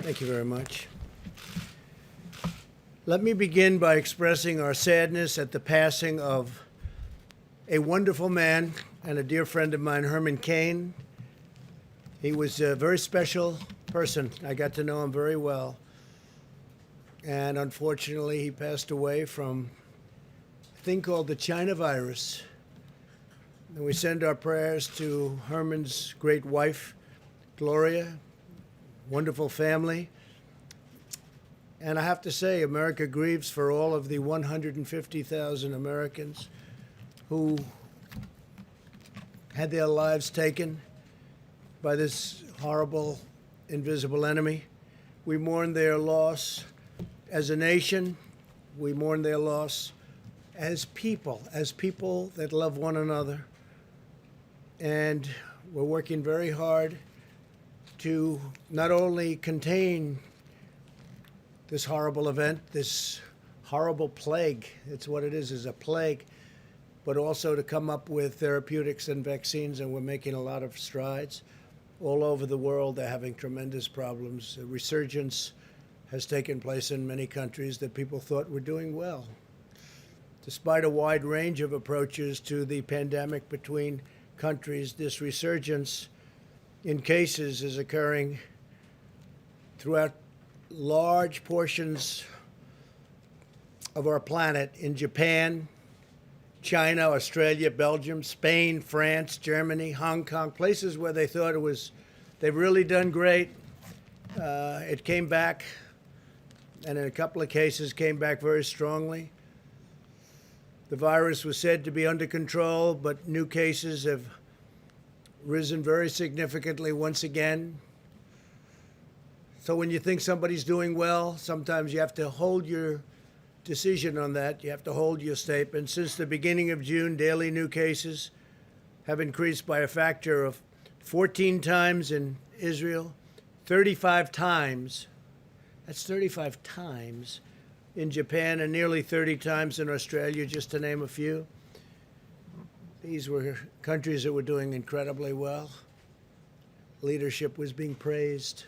Thank you very much. Let me begin by expressing our sadness at the passing of a wonderful man and a dear friend of mine, Herman Cain. He was a very special person. I got to know him very well. And unfortunately, he passed away from a thing called the China virus. And we send our prayers to Herman's great wife, Gloria, wonderful family. And I have to say, America grieves for all of the 150,000 Americans who had their lives taken by this horrible, invisible enemy. We mourn their loss as a nation. We mourn their loss as people that love one another. And we're working very hard to not only contain this horrible event, this horrible plague, it's what it is a plague, but also to come up with therapeutics and vaccines, and we're making a lot of strides. All over the world, they're having tremendous problems. A resurgence has taken place in many countries that people thought were doing well. Despite a wide range of approaches to the pandemic between countries, this resurgence in cases is occurring throughout large portions of our planet in Japan, China, Australia, Belgium, Spain, France, Germany, Hong Kong, places where they thought they've really done great. It came back, and in a couple of cases came back very strongly. The virus was said to be under control, but new cases have risen very significantly once again. So when you think somebody's doing well, sometimes you have to hold your decision on that. You have to hold your statement. Since the beginning of June, daily new cases have increased by a factor of 14 times in Israel, 35 times, that's 35 times in Japan, and nearly 30 times in Australia, just to name a few. These were countries that were doing incredibly well. Leadership was being praised.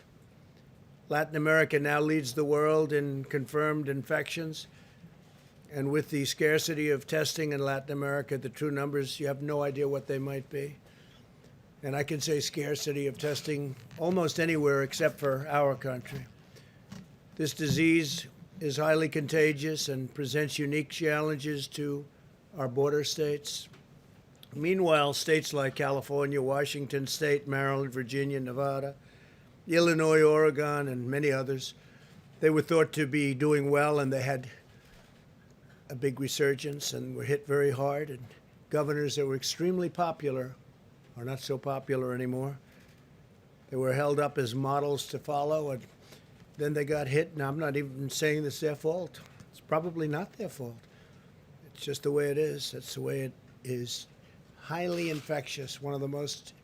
Latin America now leads the world in confirmed infections. And with the scarcity of testing in Latin America, the true numbers, you have no idea what they might be. And I can say scarcity of testing almost anywhere except for our country. This disease is highly contagious and presents unique challenges to our border states. Meanwhile, states like California, Washington State, Maryland, Virginia, Nevada, Illinois, Oregon, and many others, they were thought to be doing well, and they had a big resurgence and were hit very hard. And governors that were extremely popular are not so popular anymore. They were held up as models to follow, and then they got hit. And I'm not even saying it's their fault. It's probably not their fault. It's just the way it is. That's the way it is. Highly infectious, one of the most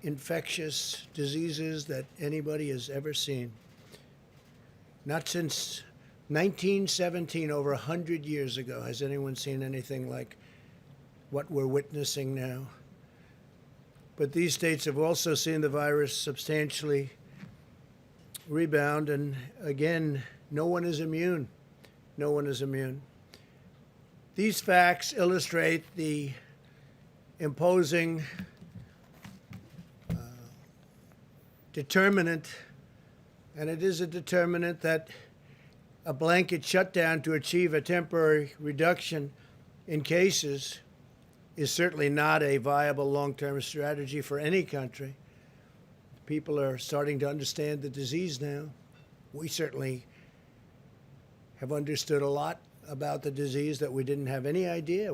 infectious diseases that anybody has ever seen. Not since 1917, over 100 years ago, has anyone seen anything like what we're witnessing now. But these states have also seen the virus substantially rebound, and again, no one is immune. No one is immune. These facts illustrate the imposing determinant, and it is a determinant that a blanket shutdown to achieve a temporary reduction in cases is certainly not a viable long-term strategy for any country. People are starting to understand the disease now. We certainly have understood a lot about the disease that we didn't have any idea.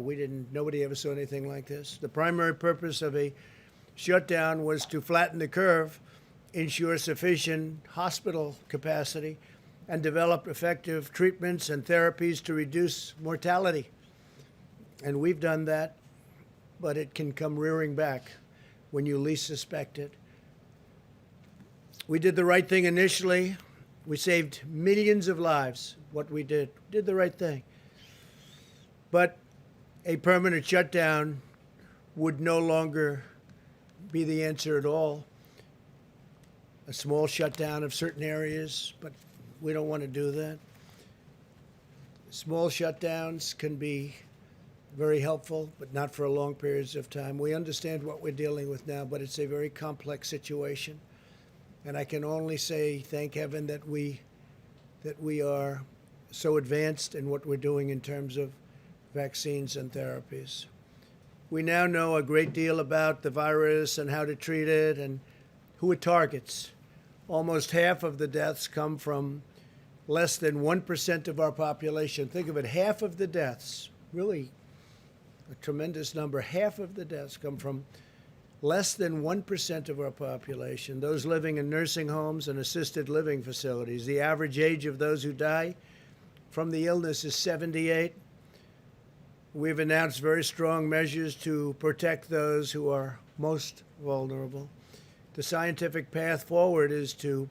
Nobody ever saw anything like this. The primary purpose of a shutdown was to flatten the curve, ensure sufficient hospital capacity, and develop effective treatments and therapies to reduce mortality. And we've done that, but it can come rearing back when you least suspect it. We did the right thing initially. We saved millions of lives. What we did the right thing. But a permanent shutdown would no longer be the answer at all. a small shutdown of certain areas, but we don't want to do that. Small shutdowns can be very helpful, but not for long periods of time. We understand what we're dealing with now, but it's a very complex situation. And I can only say, thank heaven that we are so advanced in what we're doing in terms of vaccines and therapies. We now know a great deal about the virus and how to treat it and who it targets. Almost half of the deaths come from less than 1% of our population. Think of it, half of the deaths, really a tremendous number, half of the deaths come from less than 1% of our population, those living in nursing homes and assisted living facilities. The average age of those who die from the illness is 78. We've announced very strong measures to protect those who are most vulnerable. The scientific path forward is to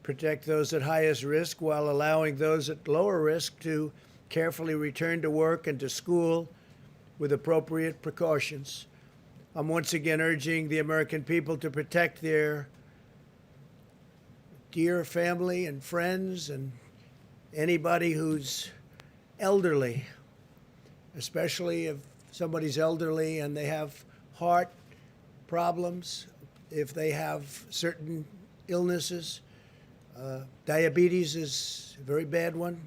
protect those at highest risk while allowing those at lower risk to carefully return to work and to school with appropriate precautions. I'm once again urging the American people to protect their dear family and friends and anybody who's elderly, especially if somebody's elderly and they have heart problems, if they have certain illnesses. Diabetes is a very bad one,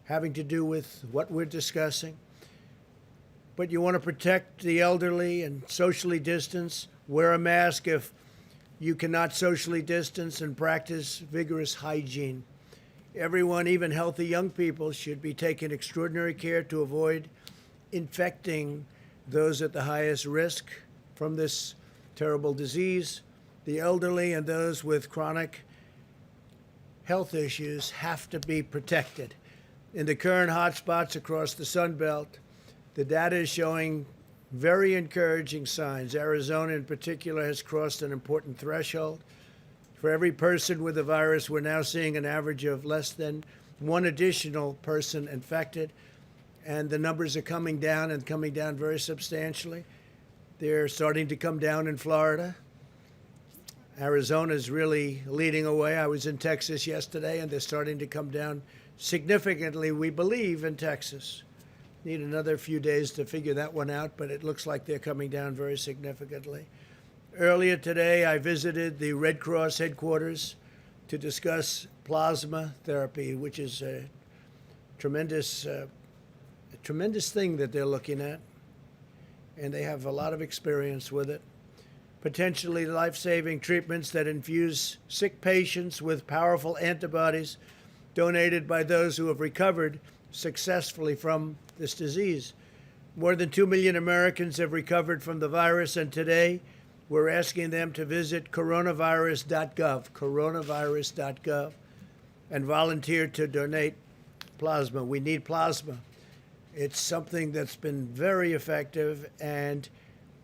having to do with what we're discussing. But you want to protect the elderly and socially distance. Wear a mask if you cannot socially distance, and practice vigorous hygiene. Everyone, even healthy young people, should be taking extraordinary care to avoid infecting those at the highest risk from this terrible disease. The elderly and those with chronic health issues have to be protected. In the current hotspots across the Sun Belt, the data is showing very encouraging signs. Arizona, in particular, has crossed an important threshold. For every person with the virus, we're now seeing an average of less than one additional person infected, and the numbers are coming down and coming down very substantially. They're starting to come down in Florida. Arizona is really leading away. I was in Texas yesterday, and they're starting to come down significantly, we believe, in Texas. Need another few days to figure that one out, but it looks like they're coming down very significantly. Earlier today, I visited the Red Cross headquarters to discuss plasma therapy, which is a tremendous thing that they're looking at, and they have a lot of experience with it. Potentially life-saving treatments that infuse sick patients with powerful antibodies donated by those who have recovered successfully from this disease. More than 2 million Americans have recovered from the virus, and today we're asking them to visit coronavirus.gov, and volunteer to donate plasma. We need plasma. It's something that's been very effective, and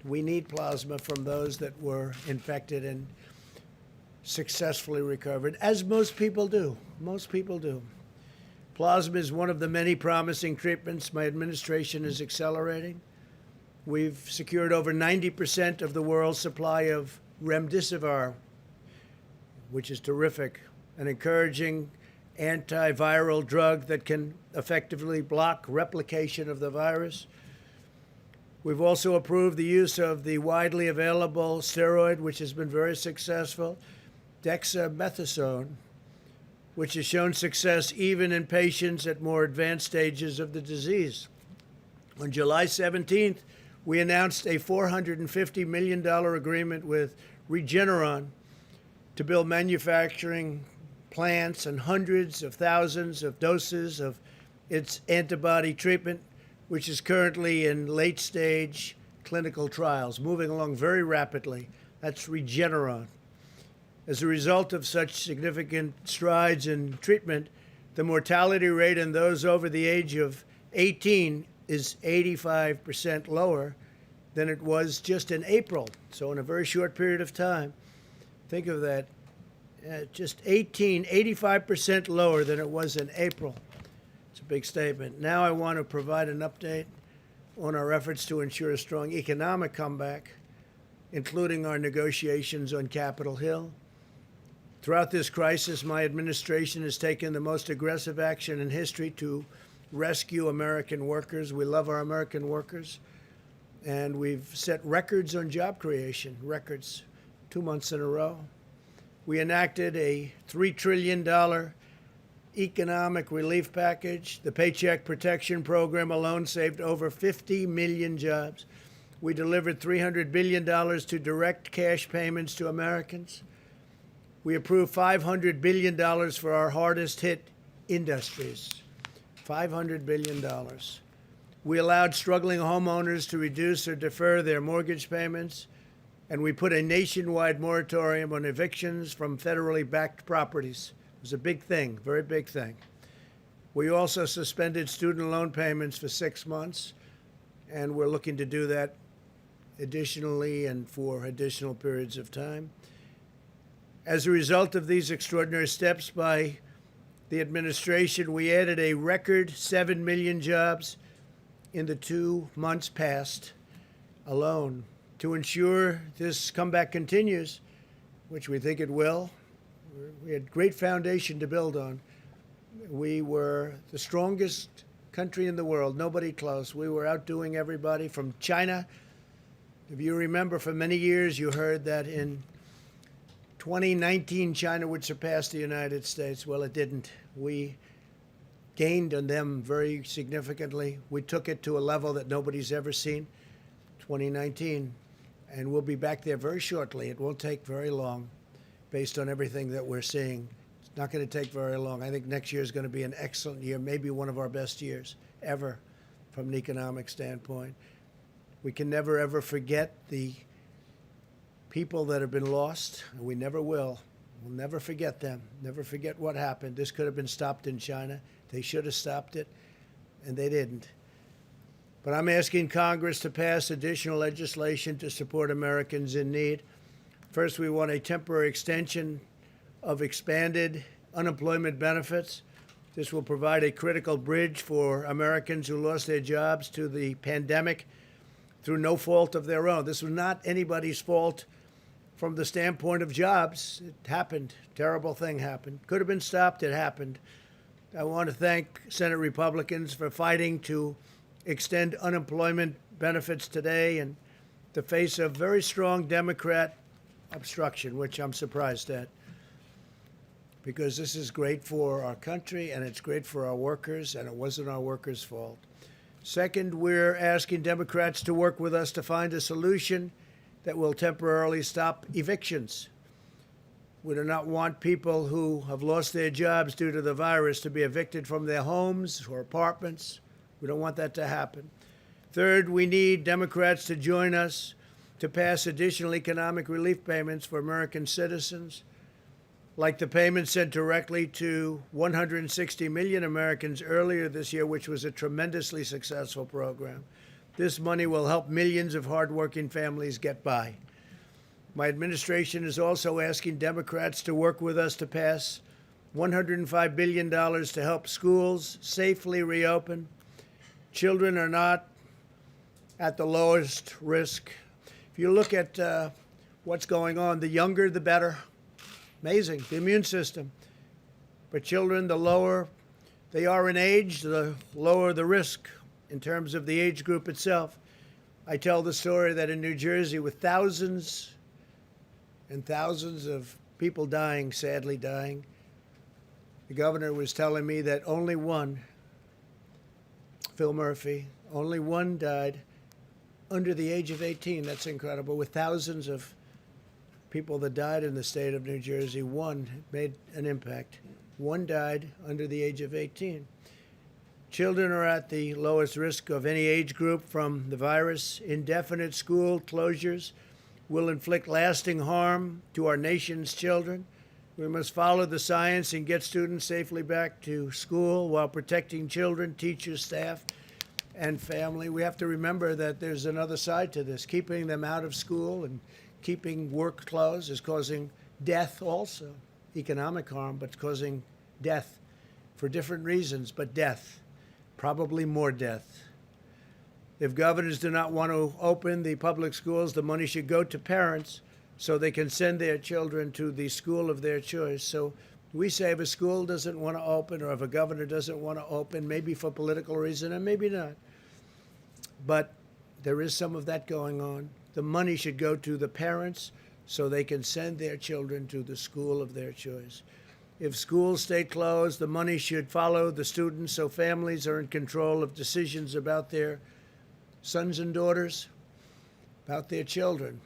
we need plasma from those that were infected and successfully recovered, as most people do. Most people do. Plasma is one of the many promising treatments my administration is accelerating. We've secured over 90% of the world's supply of remdesivir, which is terrific, an encouraging antiviral drug that can effectively block replication of the virus. We've also approved the use of the widely available steroid, which has been very successful, dexamethasone, which has shown success even in patients at more advanced stages of the disease. On July 17th, we announced a $450 million agreement with Regeneron to build manufacturing plants and hundreds of thousands of doses of its antibody treatment, which is currently in late-stage clinical trials, moving along very rapidly. That's Regeneron. As a result of such significant strides in treatment, the mortality rate in those over the age of 18 is 85% lower than it was just in April. So in a very short period of time, think of that, just 85% lower than it was in April. It's a big statement. Now I want to provide an update on our efforts to ensure a strong economic comeback, including our negotiations on Capitol Hill. Throughout this crisis, my administration has taken the most aggressive action in history to rescue American workers. We love our American workers, and we've set records on job creation, records 2 months in a row. We enacted a $3 trillion economic relief package. The Paycheck Protection Program alone saved over 50 million jobs. We delivered $300 billion to direct cash payments to Americans. We approved $500 billion for our hardest hit industries. $500 billion. We allowed struggling homeowners to reduce or defer their mortgage payments, and we put a nationwide moratorium on evictions from federally backed properties. It was a big thing, very big thing. We also suspended student loan payments for 6 months, and we're looking to do that additionally and for additional periods of time. As a result of these extraordinary steps by the administration, we added a record 7 million jobs in the 2 months past alone. To ensure this comeback continues, which we think it will, we had great foundation to build on. We were the strongest country in the world, nobody close. We were outdoing everybody from China. If you remember, for many years you heard that in 2019 China would surpass the United States. Well, it didn't. We gained on them very significantly. We took it to a level that nobody's ever seen, 2019, and we'll be back there very shortly. It won't take very long based on everything that we're seeing. It's not going to take very long. I think next year is going to be an excellent year, maybe one of our best years ever from an economic standpoint. We can never, ever forget the people that have been lost, and we never will. We'll never forget them, never forget what happened. This could have been stopped in China. They should have stopped it, and they didn't. But I'm asking Congress to pass additional legislation to support Americans in need. First, we want a temporary extension of expanded unemployment benefits. This will provide a critical bridge for Americans who lost their jobs to the pandemic through no fault of their own. This was not anybody's fault from the standpoint of jobs. It happened. Terrible thing happened. Could have been stopped. It happened. I want to thank Senate Republicans for fighting to extend unemployment benefits today in the face of very strong Democrat obstruction, which I'm surprised at, because this is great for our country and it's great for our workers, and it wasn't our workers' fault. Second, we're asking Democrats to work with us to find a solution that will temporarily stop evictions. We do not want people who have lost their jobs due to the virus to be evicted from their homes or apartments. We don't want that to happen. Third, we need Democrats to join us to pass additional economic relief payments for American citizens, like the payment sent directly to 160 million Americans earlier this year, which was a tremendously successful program. This money will help millions of hardworking families get by. My administration is also asking Democrats to work with us to pass $105 billion to help schools safely reopen. Children are not at the lowest risk. If you look at what's going on, the younger, the better. Amazing, the immune system. But children, the lower they are in age, the lower the risk in terms of the age group itself. I tell the story that in New Jersey, with thousands and thousands of people dying, sadly dying, the governor was telling me that only one, Phil Murphy, only one died under the age of 18. That's incredible. With thousands of people that died in the state of New Jersey, one made an impact. One died under the age of 18. Children are at the lowest risk of any age group from the virus. Indefinite school closures will inflict lasting harm to our nation's children. We must follow the science and get students safely back to school while protecting children, teachers, staff, and family. We have to remember that there's another side to this. Keeping them out of school and keeping work closed is causing death also. Economic harm, but it's causing death for different reasons, but death. Probably more death. If governors do not want to open the public schools, the money should go to parents so they can send their children to the school of their choice. So we say if a school doesn't want to open or if a governor doesn't want to open, maybe for political reason and maybe not, but there is some of that going on. The money should go to the parents so they can send their children to the school of their choice. If schools stay closed, the money should follow the students so families are in control of decisions about their sons and daughters, about their children.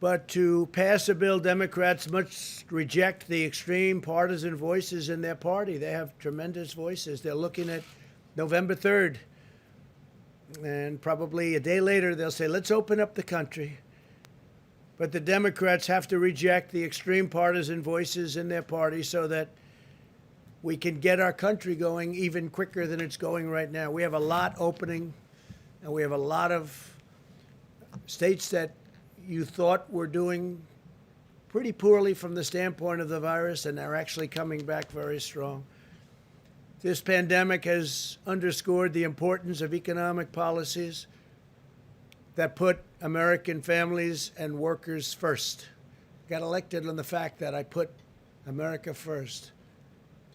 But to pass a bill, Democrats must reject the extreme partisan voices in their party. They have tremendous voices. They're looking at November 3rd. And probably a day later, they'll say, let's open up the country. But the Democrats have to reject the extreme partisan voices in their party so that we can get our country going even quicker than it's going right now. We have a lot opening, and we have a lot of states that you thought were doing pretty poorly from the standpoint of the virus, and they're actually coming back very strong. This pandemic has underscored the importance of economic policies that put American families and workers first. Got elected on the fact that I put America first.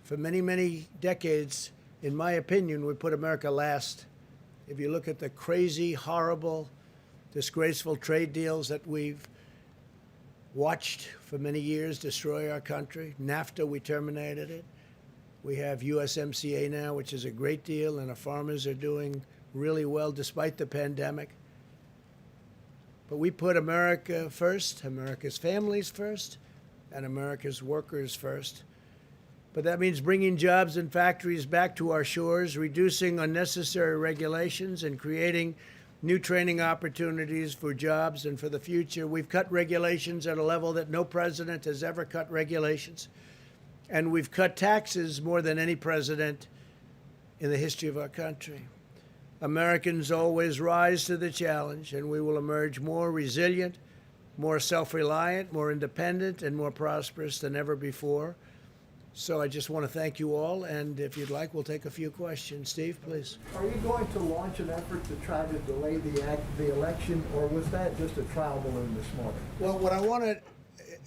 For many, many decades, in my opinion, we put America last. If you look at the crazy, horrible, disgraceful trade deals that we've watched for many years destroy our country. NAFTA, we terminated it. We have USMCA now, which is a great deal, and our farmers are doing really well despite the pandemic. But we put America first, America's families first, and America's workers first. But that means bringing jobs and factories back to our shores, reducing unnecessary regulations, and creating new training opportunities for jobs and for the future. We've cut regulations at a level that no president has ever cut regulations. And we've cut taxes more than any president in the history of our country. Americans always rise to the challenge, and we will emerge more resilient, more self-reliant, more independent, and more prosperous than ever before. So I just want to thank you all, and if you'd like, we'll take a few questions. Steve, please. Are you going to launch an effort to try to delay the election, or was that just a trial balloon this morning? Well, what I want to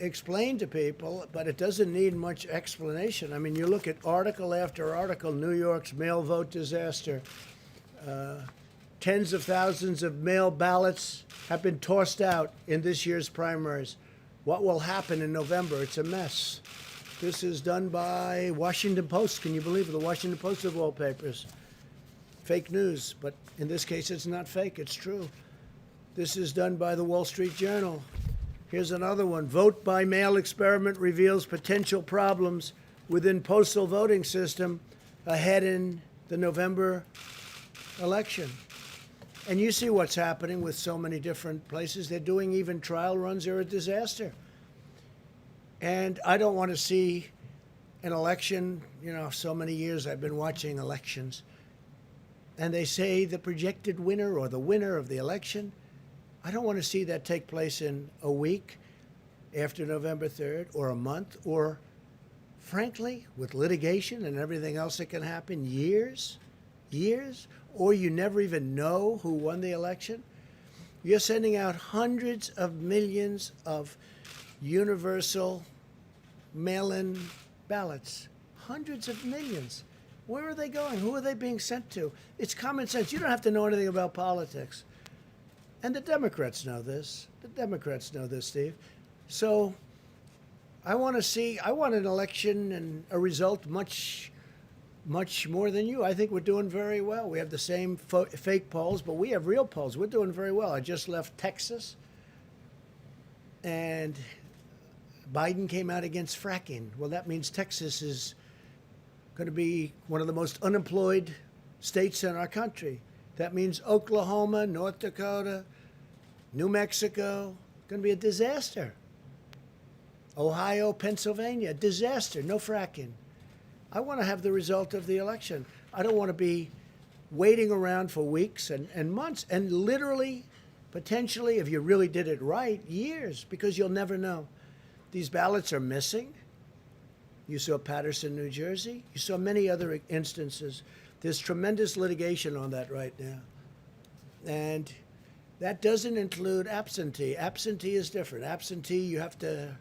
explain to people, but it doesn't need much explanation. I mean, you look at article after article, New York's mail vote disaster. Tens of thousands of mail ballots have been tossed out in this year's primaries. What will happen in November? It's a mess. This is done by Washington Post. Can you believe it? The Washington Post of all papers. Fake news, but in this case, it's not fake. It's true. This is done by the Wall Street Journal. Here's another one. Vote by mail experiment reveals potential problems within postal voting system ahead in the November election. And you see what's happening with so many different places. They're doing even trial runs. They're a disaster. And I don't want to see an election. You know, so many years I've been watching elections. And they say the projected winner or the winner of the election. I don't want to see that take place in a week after November 3rd or a month or, frankly, with litigation and everything else that can happen, years, or you never even know who won the election. You're sending out hundreds of millions of universal mail-in ballots. Hundreds of millions. Where are they going? Who are they being sent to? It's common sense. You don't have to know anything about politics. And the Democrats know this. The Democrats know this, Steve. So I want an election and a result much more than you. I think we're doing very well. We have the same fake polls, but we have real polls. We're doing very well. I just left Texas, and Biden came out against fracking. Well, that means Texas is going to be one of the most unemployed states in our country. That means Oklahoma, North Dakota, New Mexico, going to be a disaster. Ohio, Pennsylvania, disaster, no fracking. I want to have the result of the election. I don't want to be waiting around for weeks and months and literally, potentially, if you really did it right, years, because you'll never know. These ballots are missing. You saw Paterson, New Jersey. You saw many other instances. There's tremendous litigation on that right now. And That doesn't include absentee. Absentee is different. Absentee, you have to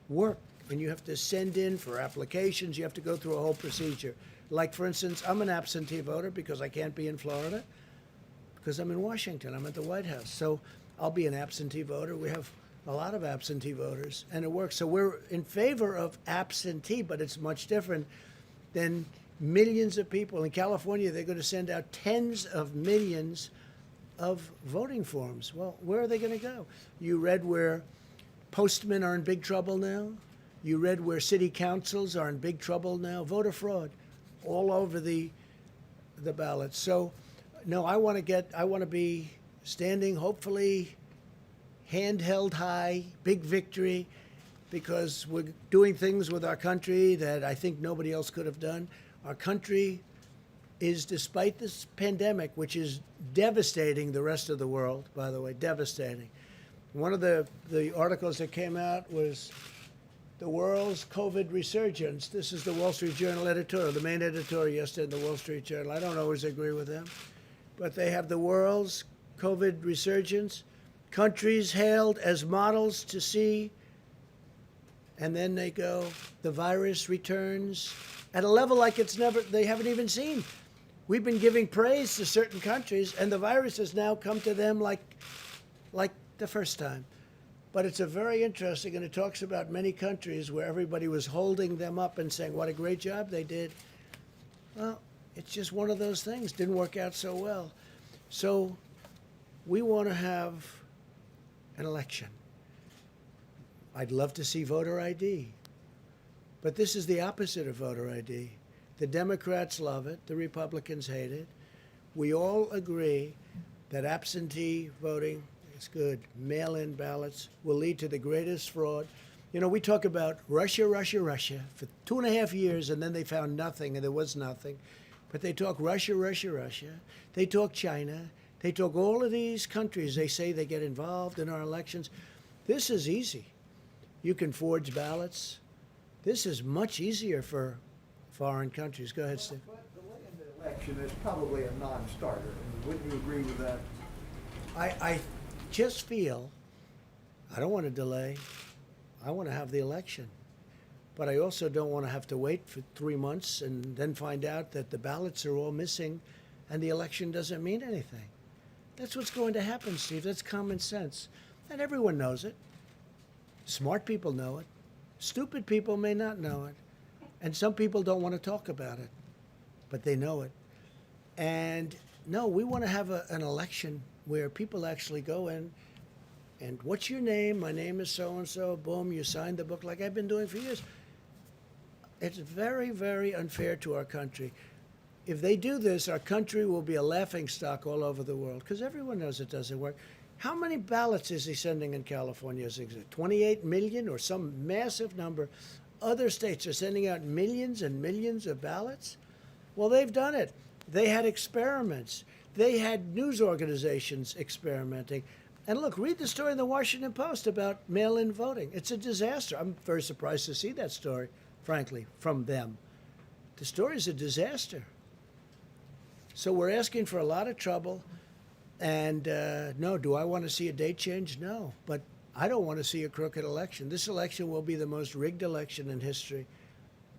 work and you have to send in for applications. You have to go through a whole procedure. Like, for instance, I'm an absentee voter because I can't be in Florida because I'm in Washington. I'm at the White House. So I'll be an absentee voter. We have a lot of absentee voters, and it works. So we're in favor of absentee, but it's much different than millions of people. In California, they're going to send out tens of millions of voting forms. Well, where are they going to go? You read where postmen are in big trouble now. You read where city councils are in big trouble now. Voter fraud all over the ballot. So, no, I want to be standing, hopefully, hand held high, big victory, because we're doing things with our country that I think nobody else could have done. Our country is, despite this pandemic, which is devastating the rest of the world, by the way, devastating. One of the articles that came out was the world's COVID resurgence. This is the Wall Street Journal editorial, the main editorial yesterday in the Wall Street Journal. I don't always agree with them, but they have the world's COVID resurgence, countries hailed as models to see, and then they go, the virus returns at a level like they haven't even seen. We've been giving praise to certain countries, and the virus has now come to them like the first time. But it's a very interesting, and it talks about many countries where everybody was holding them up and saying, what a great job they did. Well, it's just one of those things. Didn't work out so well. So we want to have an election. I'd love to see voter ID. But this is the opposite of voter ID. The Democrats love it. The Republicans hate it. We all agree that absentee voting is good. Mail-in ballots will lead to the greatest fraud. You know, we talk about Russia, Russia, Russia for 2.5 years, and then they found nothing, and there was nothing. But they talk Russia, Russia, Russia. They talk China. They talk all of these countries. They say they get involved in our elections. This is easy. You can forge ballots. This is much easier for foreign countries. Go ahead, Steve. But delaying the election is probably a non-starter. And wouldn't you agree with that? I just feel I don't want to delay. I want to have the election. But I also don't want to have to wait for 3 months and then find out that the ballots are all missing and the election doesn't mean anything. That's what's going to happen, Steve. That's common sense. And everyone knows it. Smart people know it. Stupid people may not know it. And some people don't want to talk about it, but they know it. And no, we want to have an election where people actually go in and what's your name? My name is so-and-so. Boom, you signed the book like I've been doing for years. It's very, very unfair to our country. If they do this, our country will be a laughingstock all over the world because everyone knows it doesn't work. How many ballots is he sending in California? Is it 28 million or some massive number? Other states are sending out millions and millions of ballots. Well, they've done it. They had experiments. They had news organizations experimenting. And look, read the story in the Washington Post about mail-in voting. It's a disaster. I'm very surprised to see that story, frankly, from them. The story is a disaster. So we're asking for a lot of trouble. And no, do I want to see a date change? No. But I don't want to see a crooked election. This election will be the most rigged election in history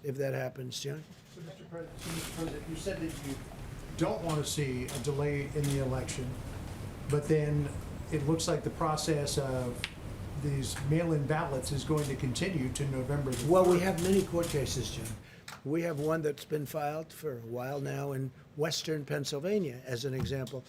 if that happens, John. So, Mr. President, you said that you don't want to see a delay in the election, but then it looks like the process of these mail-in ballots is going to continue to November the 3rd. Well, we have many court cases, John. We have one that's been filed for a while now in western Pennsylvania, as an example,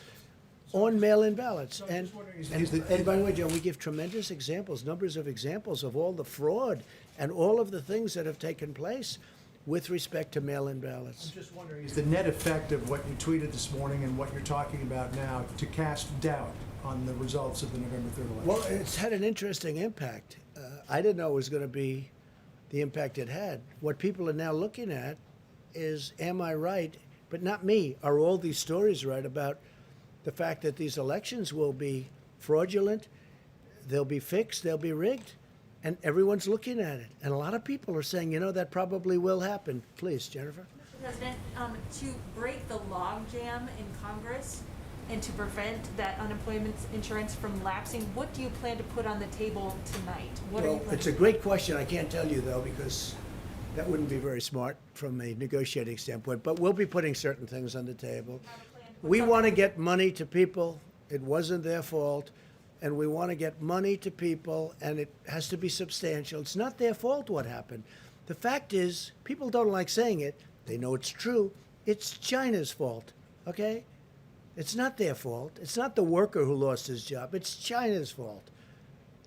on mail-in ballots. So I'm And, just wondering, and by the way, John, we give tremendous examples, numbers of examples of all the fraud and all of the things that have taken place with respect to mail-in ballots. I'm just wondering, is the net effect of what you tweeted this morning and what you're talking about now to cast doubt on the results of the November 3rd election? Well, it's had an interesting impact. I didn't know it was going to be the impact it had. What people are now looking at is, am I right? But not me. Are all these stories right about the fact that these elections will be fraudulent, they'll be fixed, they'll be rigged, and everyone's looking at it. And a lot of people are saying, you know, that probably will happen. Please, Jennifer. Mr. President, to break the logjam in Congress and to prevent that unemployment insurance from lapsing. What do you plan to put on the table tonight? What are you Well, planning it's a to great question. I can't tell you, though, because that wouldn't be very smart from a negotiating standpoint. But we'll be putting certain things on the table. We want to get money to people. It wasn't their fault. And we want to get money to people, and it has to be substantial. It's not their fault what happened. The fact is, people don't like saying it. They know it's true. It's China's fault, okay? It's not their fault. It's not the worker who lost his job. It's China's fault.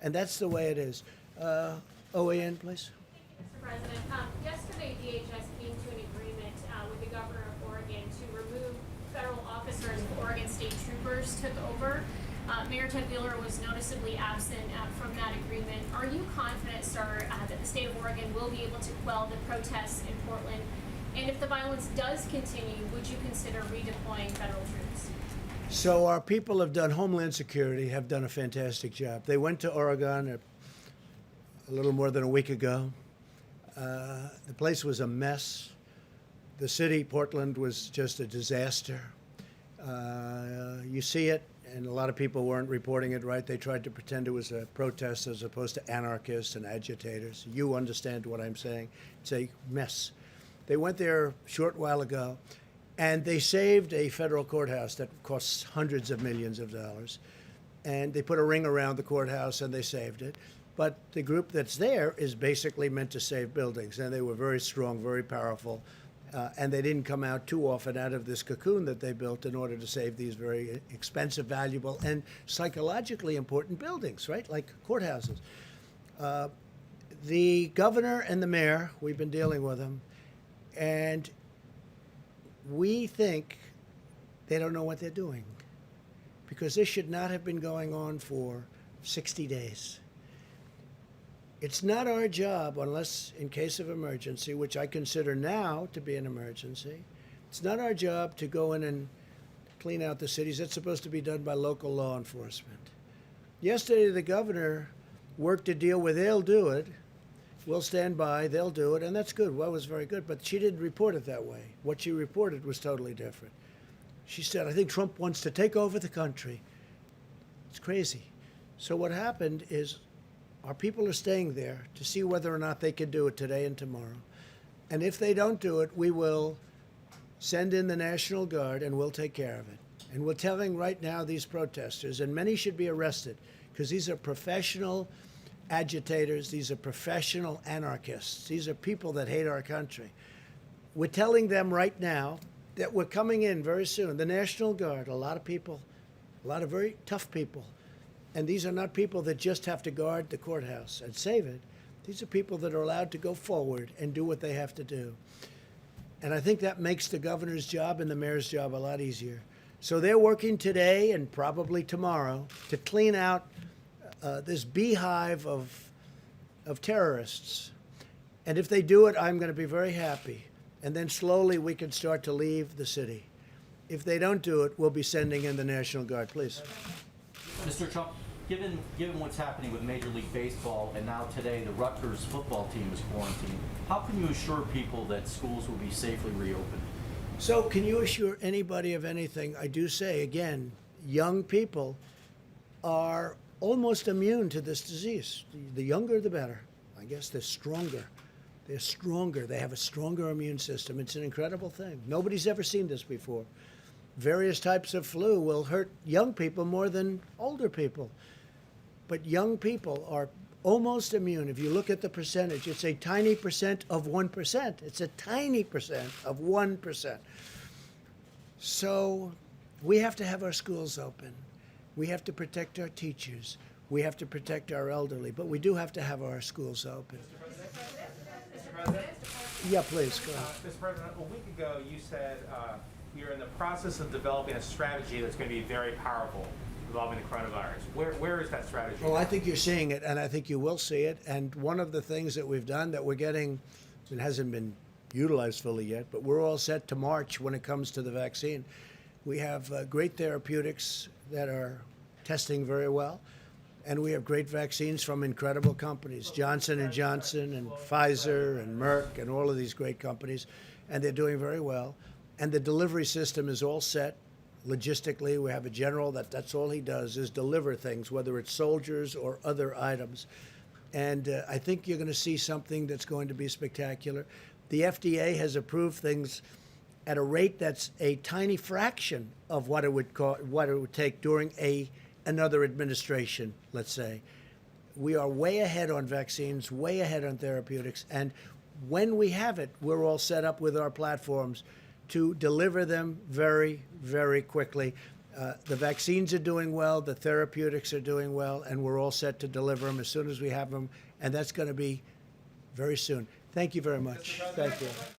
And that's the way it is. OAN, please. Mr. President, yesterday DHS came to an agreement with the governor of Oregon to remove federal officers if Oregon State Troopers took over. Mayor Ted Wheeler was noticeably absent from that agreement. Are you confident, sir, that the state of Oregon will be able to quell the protests in Portland? And if the violence does continue, would you consider redeploying federal troops? So our people have done, Homeland Security have done a fantastic job. They went to Oregon a little more than a week ago. The place was a mess. The city, Portland, was just a disaster. You see it, and a lot of people weren't reporting it right. They tried to pretend it was a protest as opposed to anarchists and agitators. You understand what I'm saying. It's a mess. They went there a short while ago, and they saved a federal courthouse that costs hundreds of millions of dollars. And they put a ring around the courthouse, and they saved it. But the group that's there is basically meant to save buildings, and they were very strong, very powerful. And they didn't come out too often out of this cocoon that they built in order to save these very expensive, valuable, and psychologically important buildings, right? Like courthouses. The governor and the mayor, we've been dealing with them, and we think they don't know what they're doing, because this should not have been going on for 60 days. It's not our job, unless in case of emergency, which I consider now to be an emergency, it's not our job to go in and clean out the cities. It's supposed to be done by local law enforcement. Yesterday, the governor worked a deal where they'll do it. We'll stand by, they'll do it, and that's good. Well, it was very good, but she didn't report it that way. What she reported was totally different. She said, I think Trump wants to take over the country. It's crazy. So what happened is our people are staying there to see whether or not they can do it today and tomorrow. And if they don't do it, we will send in the National Guard and we'll take care of it. And we're telling right now these protesters, and many should be arrested, because these are professional agitators, these are professional anarchists, these are people that hate our country. We're telling them right now that we're coming in very soon. The National Guard, a lot of people, a lot of very tough people. And these are not people that just have to guard the courthouse and save it. These are people that are allowed to go forward and do what they have to do. And I think that makes the governor's job and the mayor's job a lot easier. So they're working today and probably tomorrow to clean out this beehive of terrorists. And if they do it, I'm going to be very happy. And then slowly we can start to leave the city. If they don't do it, we'll be sending in the National Guard. Please. Mr. Trump, given what's happening with Major League Baseball and now today the Rutgers football team is quarantined, how can you assure people that schools will be safely reopened? So can you assure anybody of anything? I do say, again, young people are almost immune to this disease. The younger, the better. I guess they're stronger. They're stronger. They have a stronger immune system. It's an incredible thing. Nobody's ever seen this before. Various types of flu will hurt young people more than older people. But young people are almost immune. If you look at the percentage, it's a tiny percent of 1%. It's a tiny percent of 1%. So we have to have our schools open. We have to protect our teachers. We have to protect our elderly. But we do have to have our schools open. Mr. President? Yeah, please, go ahead. Mr. President, a week ago you said you're in the process of developing a strategy that's going to be very powerful involving the coronavirus. Where is that strategy? Well, I think you're seeing it, and I think you will see it. And one of the things that we've done that we're getting, it hasn't been utilized fully yet, but we're all set to march when it comes to the vaccine. We have great therapeutics that are testing very well, and we have great vaccines from incredible companies, Johnson & Johnson and Pfizer and Merck and all of these great companies, and they're doing very well. And the delivery system is all set. Logistically, we have a general that's all he does is deliver things, whether it's soldiers or other items. And I think you're going to see something that's going to be spectacular. The FDA has approved things at a rate that's a tiny fraction of what it would take during another administration, let's say. We are way ahead on vaccines, way ahead on therapeutics, and when we have it, we're all set up with our platforms to deliver them very, very quickly. The vaccines are doing well, the therapeutics are doing well, and we're all set to deliver them as soon as we have them, and that's going to be very soon. Thank you very much. Thank you.